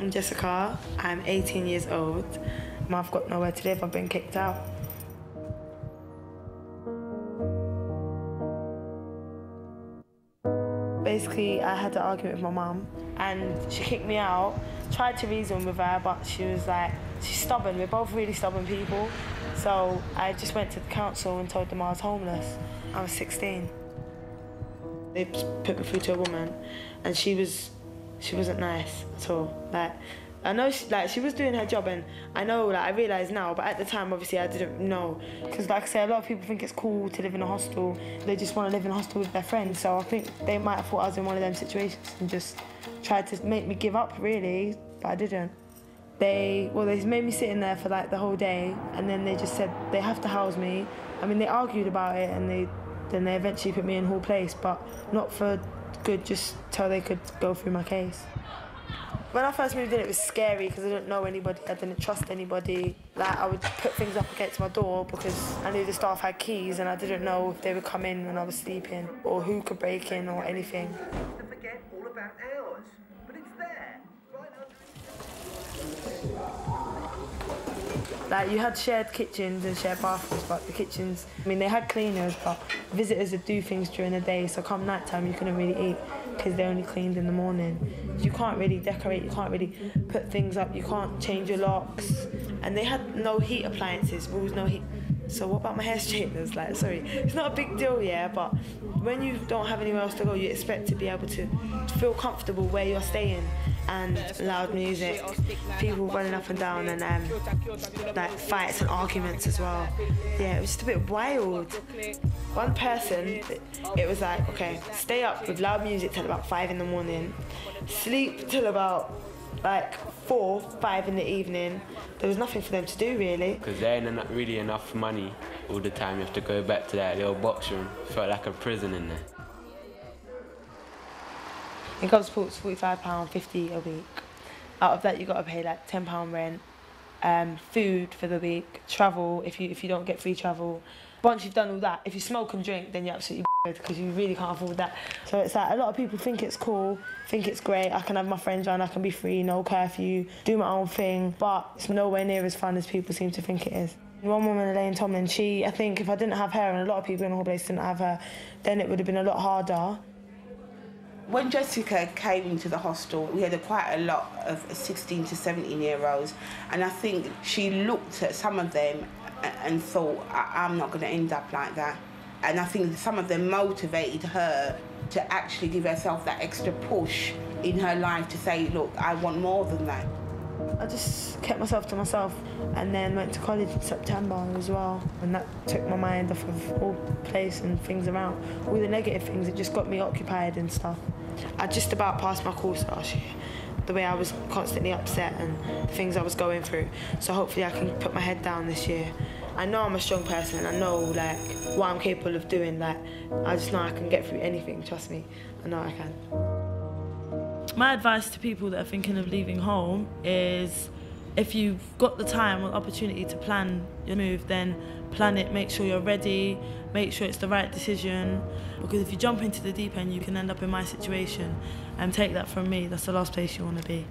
I'm Jessica, I'm 18 years old. I've got nowhere to live, I've been kicked out. Basically, I had an argument with my mum and she kicked me out. Tried to reason with her, but she was like, she's stubborn, we're both really stubborn people. So I just went to the council and told them I was homeless. I was 16. They put me through to a woman and she wasn't nice at all. Like, I know she was doing her job, and I know, I realise now, but at the time obviously I didn't know. Because like I say, a lot of people think it's cool to live in a hostel. They just want to live in a hostel with their friends. So I think they might have thought I was in one of them situations and just tried to make me give up, really, but I didn't. They made me sit in there for like the whole day, and then they just said they have to house me. I mean, they argued about it, and then they eventually put me in Hall Place, but not for good, just till they could go through my case. When I first moved in, it was scary because I didn't know anybody, I didn't trust anybody. Like, I would put things up against my door because I knew the staff had keys and I didn't know if they would come in when I was sleeping or who could break in or anything. To forget all about ours, but it's there, right under. Like, you had shared kitchens and shared bathrooms, but the kitchens, I mean, they had cleaners, but visitors would do things during the day, so come night time you couldn't really eat because they only cleaned in the morning. You can't really decorate, you can't really put things up, you can't change your locks. And they had no heat appliances, rules, no heat. So what about my hair straighteners? Like, sorry, it's not a big deal, yeah, but when you don't have anywhere else to go, you expect to be able to feel comfortable where you're staying. And loud music, people running up and down, and like fights and arguments as well. Yeah, it was just a bit wild. One person, it was like, okay, stay up with loud music till about 5 in the morning, sleep till about like 4, 5 in the evening. There was nothing for them to do, really. Because there ain't really enough money all the time. You have to go back to that little box room. Felt like a prison in there. In Gosport, it's £45.50 a week. Out of that, you got to pay like £10 rent, food for the week, travel if you don't get free travel. Once you've done all that, if you smoke and drink, then you're absolutely because you really can't afford that. So it's like a lot of people think it's cool, think it's great. I can have my friends around, I can be free, no curfew, do my own thing, but it's nowhere near as fun as people seem to think it is. One woman, Elaine Tomlin, I think if I didn't have her, and a lot of people in the whole place didn't have her, then it would have been a lot harder. When Jessica came into the hostel, we had quite a lot of 16 to 17-year-olds, and I think she looked at some of them and thought, I'm not going to end up like that. And I think some of them motivated her to actually give herself that extra push in her life to say, look, I want more than that. I just kept myself to myself and then went to college in September as well, and that took my mind off of all place and things around, all the negative things. It just got me occupied and stuff. I just about passed my course last year, the way I was constantly upset and the things I was going through, so hopefully I can put my head down this year. I know I'm a strong person, I know like what I'm capable of doing, like I just know I can get through anything, trust me, I know I can. My advice to people that are thinking of leaving home is, if you've got the time or opportunity to plan your move, then plan it, make sure you're ready, make sure it's the right decision, because if you jump into the deep end you can end up in my situation, and take that from me, that's the last place you want to be.